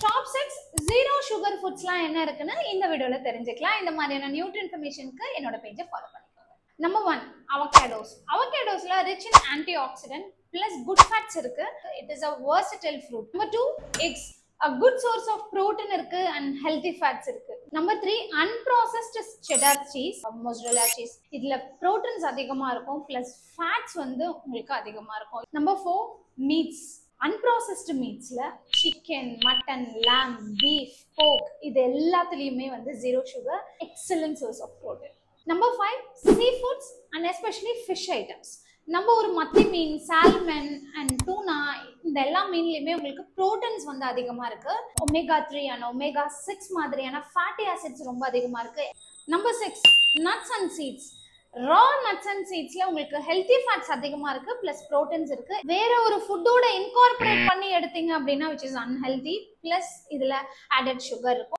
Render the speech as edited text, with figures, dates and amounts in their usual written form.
Top 6 zero sugar ஃபுட்ஸ்லாம் என்ன இருக்குன்னு இந்த வீடியோல தெரிஞ்சுக்கலாம். இந்த மாதிரியான நியூட்ரி இன்ஃபர்மேஷனுக்கு என்னோட பேஜை ஃபாலோ பண்ணிக்கோங்க. Number 1 avocados. அவகேடோஸ்ல rich in antioxidant plus good fats இருக்கு. It is a versatile fruit. Number 2 eggs. A good source of protein இருக்கு and healthy fats இருக்கு. Number 3 unprocessed cheddar cheese, mozzarella cheese. இதுல proteins அதிகமா இருக்கும் plus fats வந்து உங்களுக்கு அதிகமா இருக்கும். Number 4 meats. Unprocessed meatsல chicken, mutton, lamb, beef, pork இது எல்லாத்துலயுமே வந்து zero sugar, excellent source of protein. Number 5 seafoods and especially fish items. நம்ம ஒரு மத்தி மீன், சால்மன் அண்ட் டூனா இந்த எல்லா மீன்லயுமே உங்களுக்கு ப்ரோட்டீன்ஸ் வந்து அதிகமா இருக்கு. ஒமேகா 3 அண்ட் ஒமேகா 6 மாதிரியான ஃபேட்டி ஆசிட்ஸ் ரொம்ப அதிகமா இருக்கு. Number 6 nuts and seeds. Raw nuts and சீட்ஸ்ல உங்களுக்கு ஹெல்தி ஃபேட்ஸ் அதிகமா இருக்கு பிளஸ் ப்ரோட்டீன்ஸ் இருக்கு. வேற ஒரு ஃபுட்டோட இன்கார்பரேட் பண்ணி எடுத்தீங்க அப்படின்னா which is unhealthy பிளஸ் இதுல added sugar இருக்கும்.